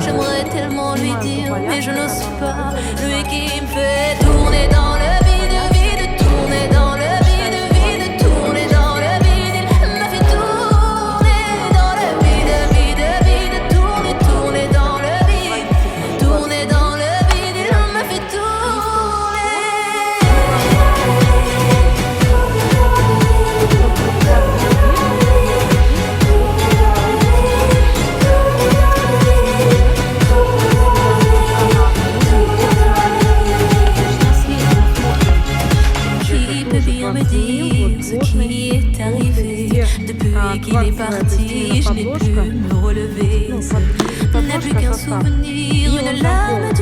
J'aimerais tellement lui dire, mais je n'ose pas. Lui qui me fait tourner dans le vide, vide, tourner dans le vide, vide, tourner dans le vide. Il me fait tourner dans le vide, vide, vide, tourner, tourner dans le vide, tourner dans le vide. Il me fait tourner. Me dire ce qui est arrivé depuis qu'il est parti, je n'ai pu me relever. N'est plus qu'un souvenir, une larme